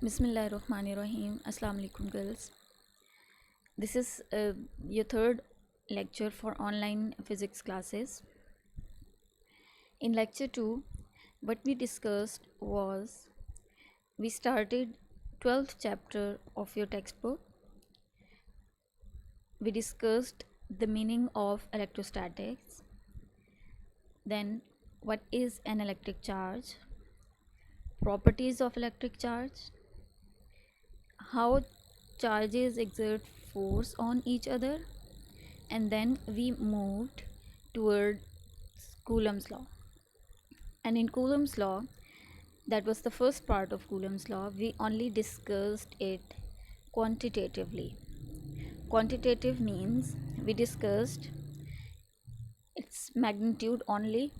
Bismillahirrahmanirrahim. Assalamu alaikum girls. This is your third lecture for online physics classes. In lecture 2, what we discussed was we started 12th chapter of your textbook. We discussed the meaning of electrostatics. Then what is an electric charge? Properties of electric charge. How charges exert force on each other, and then we moved towards Coulomb's law. And in Coulomb's law, that was the first part of Coulomb's law, we only discussed it quantitatively. Quantitative means we discussed its magnitude only,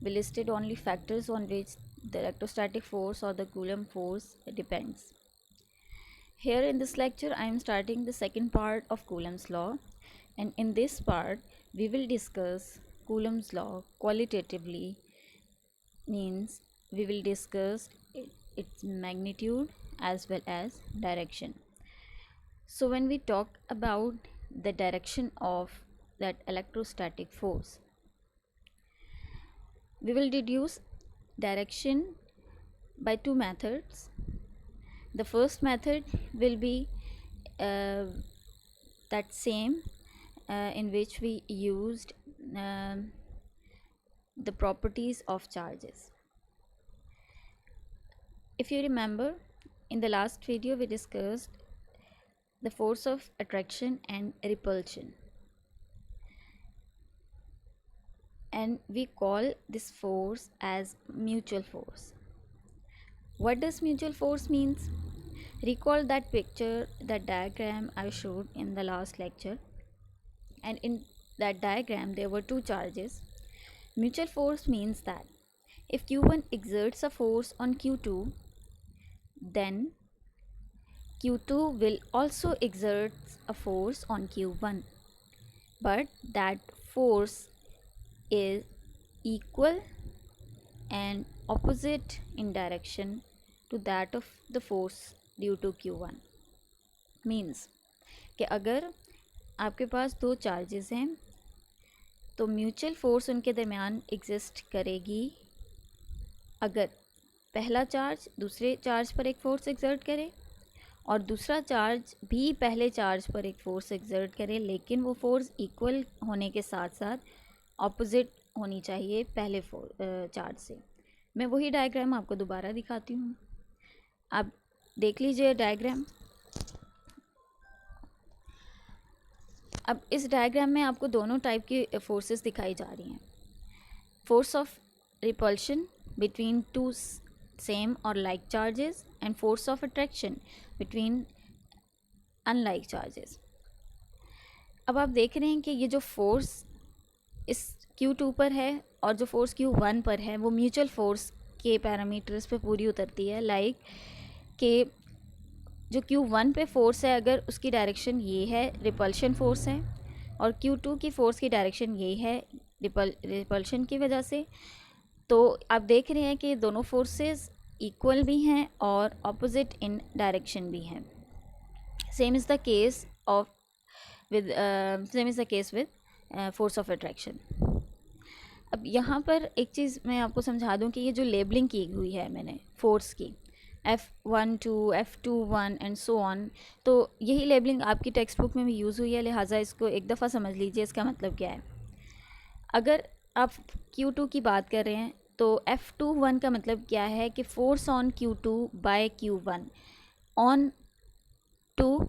we listed only factors on which the electrostatic force or the Coulomb force depends. Here in this lecture, I am starting the second part of Coulomb's law, and in this part, we will discuss Coulomb's law qualitatively, means we will discuss its magnitude as well as direction. So when we talk about the direction of that electrostatic force, we will deduce direction by two methods. The first method will be that same in which we used the properties of charges. If you remember, in the last video we discussed the force of attraction and repulsion, and we call this force as mutual force. What does mutual force means? Recall that picture, that diagram I showed in the last lecture, and in that diagram there were two charges. Mutual force means that if Q1 exerts a force on Q2, then Q2 will also exert a force on Q1, but that force is equal and opposite in direction to that of the force due to Q1. Means कि अगर आपके पास दो charges हैं तो mutual force उनके दरमियान exist करेगी अगर पहला चार्ज दूसरे चार्ज पर एक फ़ोर्स एक्सर्ट करे और दूसरा चार्ज भी पहले चार्ज पर एक फ़ोर्स एक्सर्ट करे, लेकिन वो फोर्स इक्वल होने के साथ साथ ऑपोजिट होनी चाहिए पहले चार्ज से। मैं वही डायग्राम आपको दोबारा दिखाती हूँ, आप देख लीजिए डायग्राम। अब इस डायग्राम में आपको दोनों टाइप की फोर्सेस दिखाई जा रही हैं। Force of repulsion between two same और like charges and force of attraction between unlike charges. अब आप देख रहे हैं कि ये जो फोर्स इस Q2 पर है और जो फोर्स Q1 पर है वो म्यूचुअल फोर्स के पैरामीटर्स पे पूरी उतरती है। लाइक कि जो Q1 पे फोर्स है अगर उसकी डायरेक्शन ये है, रिपल्शन फोर्स है, और Q2 की फोर्स की डायरेक्शन ये है रिपल्शन की वजह से, तो आप देख रहे हैं कि दोनों फोर्सेस इक्वल भी हैं और ऑपोजिट इन डायरेक्शन भी हैं। Same is the case with force of attraction. अब यहाँ पर एक चीज़ मैं आपको समझा दूँ कि ये जो लेबलिंग की हुई है मैंने फोर्स की F12, F21 and so on, तो यही लेबलिंग आपकी टेक्स्ट बुक में भी यूज़ हुई है, लिहाजा इसको एक दफ़ा समझ लीजिए इसका मतलब क्या है। अगर आप Q2 की बात कर रहे हैं तो F21 का मतलब क्या है कि force on Q2 bye Q1 on 2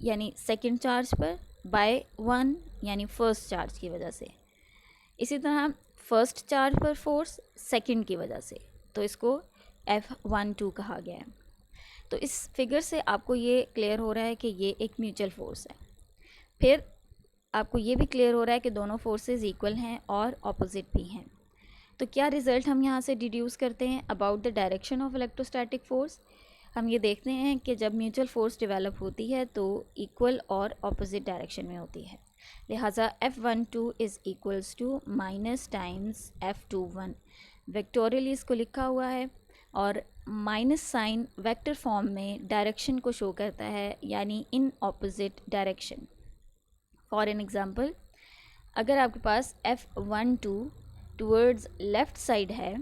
यानी सेकंड चार्ज पर, बाय 1 यानी फर्स्ट चार्ज की वजह से। इसी तरह फर्स्ट चार्ज पर फोर्स सेकंड की वजह से, तो इसको F12 कहा गया है। तो इस फिगर से आपको ये क्लियर हो रहा है कि ये एक म्यूचुअल फोर्स है। फिर आपको ये भी क्लियर हो रहा है कि दोनों फोर्सेस इक्वल हैं और ऑपोजिट भी हैं। तो क्या रिज़ल्ट हम यहाँ से डिड्यूस करते हैं about the direction of electrostatic force? हम ये देखते हैं कि जब म्यूचुअल फोर्स डेवलप होती है तो इक्वल और ऑपोजिट डायरेक्शन में होती है। लिहाजा F12 is equals to minus times F21। Vectorially इसको लिखा हुआ है और माइनस साइन वेक्टर फॉर्म में डायरेक्शन को शो करता है, यानी in opposite direction. For an example, अगर आपके पास F12 टूवर्ड्स लेफ़्ट साइड है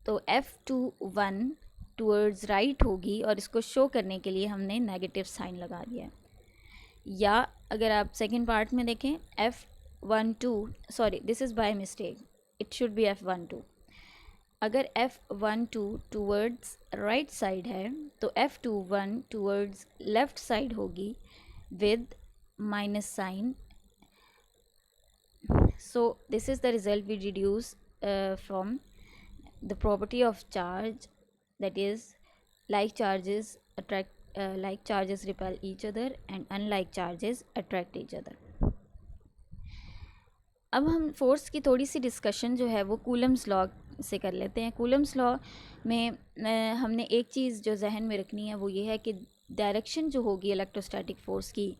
तो F21 टूवर्ड्स राइट होगी, और इसको शो करने के लिए हमने नेगेटिव साइन लगा दिया है। या अगर आप सेकेंड पार्ट में देखें, F12, sorry this is by mistake, it should be F12। अगर F12 टूवर्ड्स राइट साइड है तो F21 टूवर्ड्स लेफ़्ट साइड होगी with minus sign. So this is the result we deduce from the property of charge, that is like charges attract like charges repel each other and unlike charges attract each other. अब हम force की थोड़ी सी discussion जो है वो Coulomb's law से कर लेते हैं। कूलम्स लॉ में हमने एक चीज़ जो जहन में रखनी है वो ये है कि डायरेक्शन जो होगी इलेक्ट्रोस्टैटिक फोर्स की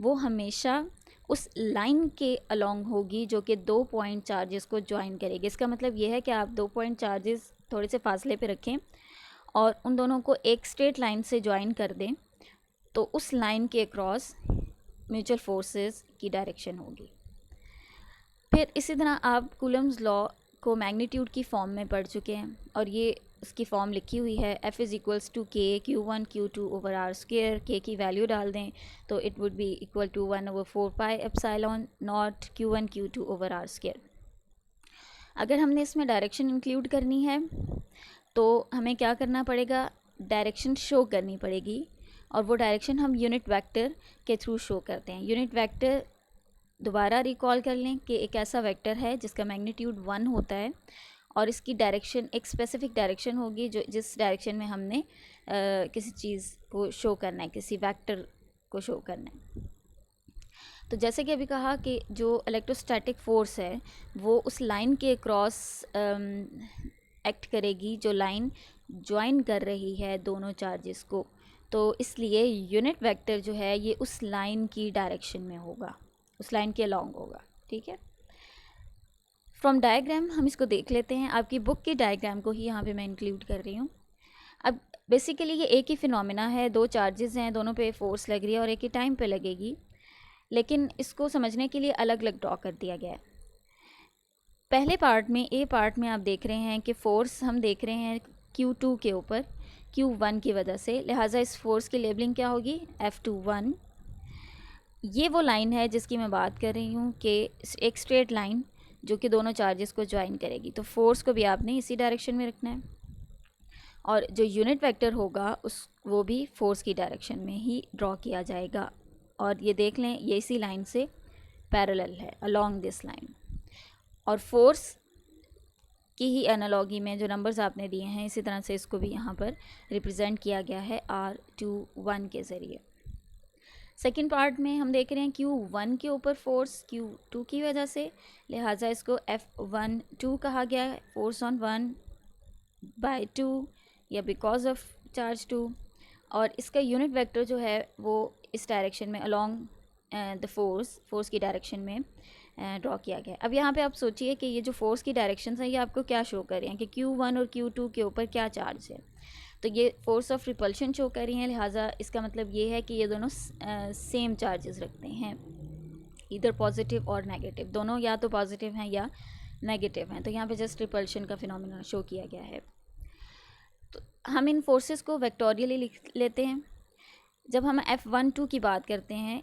वो हमेशा उस लाइन के अलोंग होगी जो कि 2 पॉइंट चार्जेस को ज्वाइन करेगी। इसका मतलब ये है कि आप 2 पॉइंट चार्जेस थोड़े से फासले पे रखें और उन दोनों को एक स्ट्रेट लाइन से ज्वाइन कर दें, तो उस लाइन के अक्रॉस म्यूचुअल फोर्सेस की डायरेक्शन होगी। फिर इसी तरह आप कूलम्स लॉ को मैग्नीट्यूड की फॉर्म में पढ़ चुके हैं, और ये उसकी फॉर्म लिखी हुई है, F is equals to K Q1 Q2 over R square. K की वैल्यू डाल दें तो it would be equal to 1/4 pi epsilon naught Q1 Q2 over R square. अगर हमने इसमें डायरेक्शन इंक्लूड करनी है तो हमें क्या करना पड़ेगा, डायरेक्शन शो करनी पड़ेगी, और वो डायरेक्शन हम यूनिट वेक्टर के थ्रू शो करते हैं। यूनिट वेक्टर दोबारा रिकॉल कर लें कि एक ऐसा वेक्टर है जिसका मैग्नीट्यूड 1 होता है और इसकी डायरेक्शन एक स्पेसिफिक डायरेक्शन होगी जो जिस डायरेक्शन में हमने किसी चीज़ को शो करना है, किसी वेक्टर को शो करना है। तो जैसे कि अभी कहा कि जो इलेक्ट्रोस्टैटिक फोर्स है वो उस लाइन के क्रॉस एक्ट करेगी जो लाइन ज्वाइन कर रही है दोनों चार्जेस को, तो इसलिए यूनिट वेक्टर जो है ये उस लाइन की डायरेक्शन में होगा, उस लाइन के अलॉन्ग होगा। ठीक है, फ्रॉम डायग्राम हम इसको देख लेते हैं। आपकी बुक की डायग्राम को ही यहाँ पे मैं इंक्लूड कर रही हूँ। अब बेसिकली ये एक ही फिनोमेना है, दो चार्जेस हैं, दोनों पे फोर्स लग रही है और एक ही टाइम पे लगेगी, लेकिन इसको समझने के लिए अलग अलग ड्रॉ कर दिया गया है। पहले पार्ट में, ए पार्ट में आप देख रहे हैं कि फोर्स हम देख रहे हैं Q2 के ऊपर Q1 की वजह से, लिहाजा इस फोर्स की लेबलिंग क्या होगी, F21। ये वो लाइन है जिसकी मैं बात कर रही हूँ कि एक स्ट्रेट लाइन जो कि दोनों चार्जेस को ज्वाइन करेगी, तो फोर्स को भी आपने इसी डायरेक्शन में रखना है, और जो यूनिट वेक्टर होगा उस वो भी फोर्स की डायरेक्शन में ही ड्रॉ किया जाएगा। और ये देख लें, ये इसी लाइन से पैरेलल है, अलोंग दिस लाइन। और फोर्स की ही एनालॉगी में जो नंबर्स आपने दिए हैं इसी तरह से इसको भी यहाँ पर रिप्रेजेंट किया गया है R21 के ज़रिए। सेकेंड पार्ट में हम देख रहे हैं Q1 के ऊपर फोर्स Q2 की वजह से, लिहाजा इसको F12 कहा गया है, फोर्स ऑन 1/2 या बिकॉज ऑफ चार्ज 2। और इसका यूनिट वेक्टर जो है वो इस डायरेक्शन में अलोंग द फोर्स की डायरेक्शन में ड्रॉ किया गया। अब यहाँ पे आप सोचिए कि ये जो फोर्स की डायरेक्शन है ये आपको क्या शो कर रहे हैं कि Q1 और Q2 के ऊपर क्या चार्ज है, तो ये फोर्स ऑफ रिपल्शन शो कर रही हैं, लिहाजा इसका मतलब ये है कि ये दोनों सेम चार्जेस रखते हैं, इधर पॉजिटिव और नेगेटिव, दोनों या तो पॉजिटिव हैं या नेगेटिव हैं। तो यहाँ पे जस्ट रिपल्शन का फिनोमेना शो किया गया है। तो हम इन फोर्सेस को वेक्टोरियली लिख लेते हैं। जब हम F12 की बात करते हैं,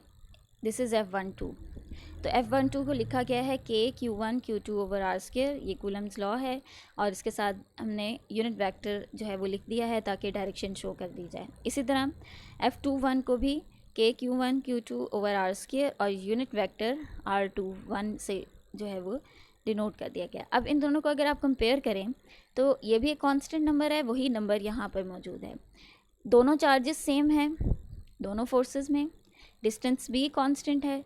दिस इज़ F12, तो F12 को लिखा गया है K Q1 Q2 over R square, ये कूलम्स लॉ है, और इसके साथ हमने यूनिट वेक्टर जो है वो लिख दिया है ताकि डायरेक्शन शो कर दी जाए। इसी तरह F21 को भी K Q1 Q2 over R square और यूनिट वेक्टर R21 से जो है वो डिनोट कर दिया गया। अब इन दोनों को अगर आप कंपेयर करें तो ये भी एक कांस्टेंट नंबर है, वही नंबर यहाँ पर मौजूद है। दोनों चार्जेस सेम हैं दोनों फोर्सेस में, डिस्टेंस भी कांस्टेंट है,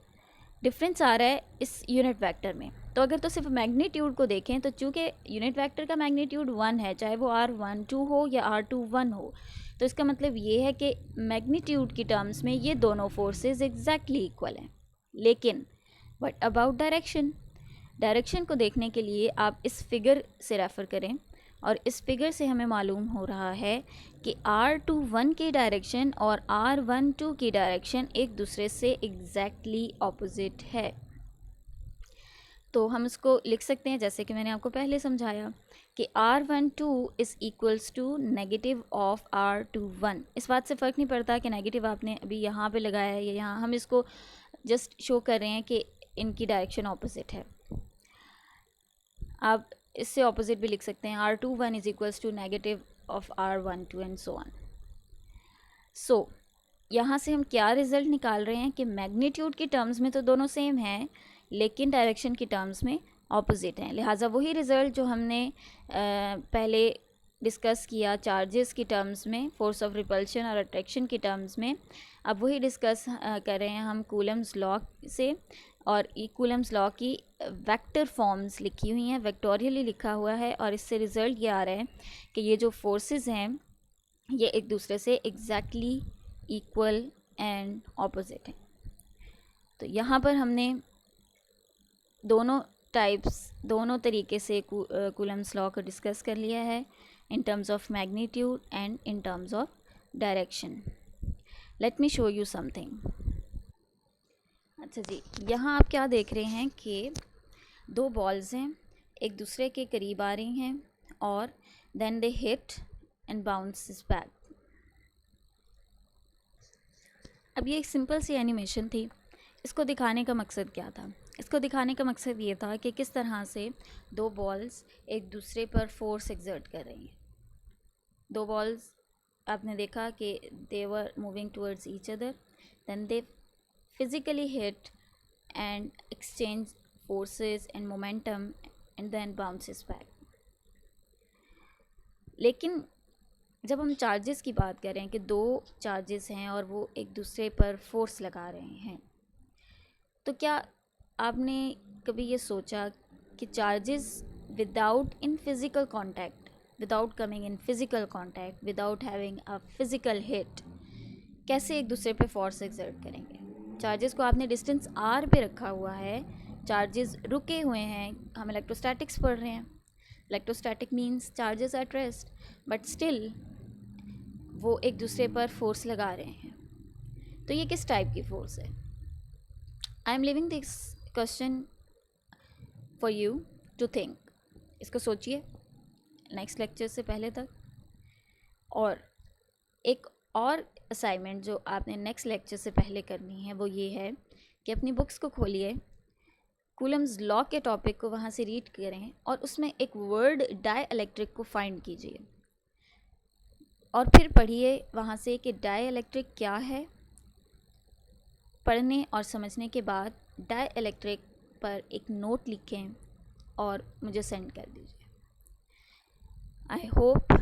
डिफरेंस आ रहा है इस यूनिट वेक्टर में। तो अगर तो सिर्फ मैग्नीट्यूड को देखें तो चूँकि यूनिट वेक्टर का मैग्नीट्यूड 1 है, चाहे वो R12 हो या R21 हो, तो इसका मतलब ये है कि मैग्नीट्यूड की टर्म्स में ये दोनों फोर्सेस एग्जैक्टली इक्वल हैं। लेकिन व्हाट अबाउट डायरेक्शन, डायरेक्शन को देखने के लिए आप इस फिगर से रेफ़र करें, और इस फिगर से हमें मालूम हो रहा है कि R21 की डायरेक्शन और R12 की डायरेक्शन एक दूसरे से एग्जैक्टली ऑपोजिट है। तो हम इसको लिख सकते हैं जैसे कि मैंने आपको पहले समझाया कि R12 is equals to negative of R21। इस बात से फ़र्क नहीं पड़ता कि नेगेटिव आपने अभी यहाँ पे लगाया है या यहाँ, हम इसको जस्ट शो कर रहे हैं कि इनकी डायरेक्शन ऑपोजिट है। आप इससे ऑपोजिट भी लिख सकते हैं, R21 is equals to negative of R12 and so on. So यहाँ से हम क्या रिज़ल्ट निकाल रहे हैं कि मैग्नीट्यूड की टर्म्स में तो दोनों सेम हैं, लेकिन डायरेक्शन की टर्म्स में ऑपोजिट हैं। लिहाजा वही रिज़ल्ट जो हमने पहले डिस्कस किया चार्जेस की टर्म्स में, फोर्स ऑफ रिपल्शन और अट्रैक्शन की टर्म्स में, अब वही डिस्कस कर रहे हैं हम कूलम्स लॉ से। और कूलम्स लॉ की वेक्टर फॉर्म्स लिखी हुई हैं, वेक्टोरियली लिखा हुआ है, और इससे रिज़ल्ट ये आ रहा है कि ये जो फोर्सेस हैं ये एक दूसरे से एग्जैक्टली इक्वल एंड ऑपोजिट हैं। तो यहाँ पर हमने दोनों तरीके से कूलम्स लॉ को डिस्कस कर लिया है, in terms of magnitude and in terms of direction. Let me show you something. अच्छा जी, यहाँ आप क्या देख रहे हैं कि दो बॉल्स हैं, एक दूसरे के करीब आ रही हैं और then they hit and bounces back. अब ये एक सिंपल सी एनिमेशन थी। इसको दिखाने का मकसद क्या था? इसको दिखाने का मकसद ये था कि किस तरह से दो बॉल्स एक दूसरे पर फोर्स एक्सर्ट कर रही हैं। दो बॉल्स आपने देखा कि they were moving towards each other, then they physically hit and exchange forces and momentum and then bounces back. लेकिन जब हम चार्जेस की बात कर रहे हैं कि दो चार्जेस हैं और वो एक दूसरे पर फोर्स लगा रहे हैं, तो क्या आपने कभी ये सोचा कि charges without in physical contact, without coming in physical contact, without having a physical hit, कैसे एक दूसरे पे फोर्स एक्सर्ट करेंगे? चार्जेस को आपने डिस्टेंस r पे रखा हुआ है, चार्जेस रुके हुए हैं, हम इलेक्ट्रोस्टैटिक्स पढ़ रहे हैं। Electrostatic means charges at rest, but still वो एक दूसरे पर फोर्स लगा रहे हैं। तो ये किस टाइप की फोर्स है? I am leaving this question for you to think. इसको सोचिए नेक्स्ट लेक्चर से पहले तक। और एक और असाइनमेंट जो आपने नेक्स्ट लेक्चर से पहले करनी है वो ये है कि अपनी बुक्स को खोलिए, कूलम्स लॉ के टॉपिक को वहाँ से रीड करें और उसमें एक वर्ड डाइइलेक्ट्रिक को फाइंड कीजिए और फिर पढ़िए वहाँ से कि डाइइलेक्ट्रिक क्या है। पढ़ने और समझने के बाद डाइइलेक्ट्रिक पर एक नोट लिखें और मुझे सेंड कर दीजिए। आई होप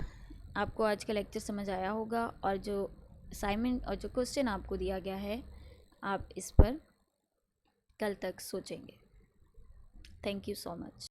आपको आज का लेक्चर समझ आया होगा और जो असाइनमेंट और जो क्वेश्चन आपको दिया गया है आप इस पर कल तक सोचेंगे। Thank you so much.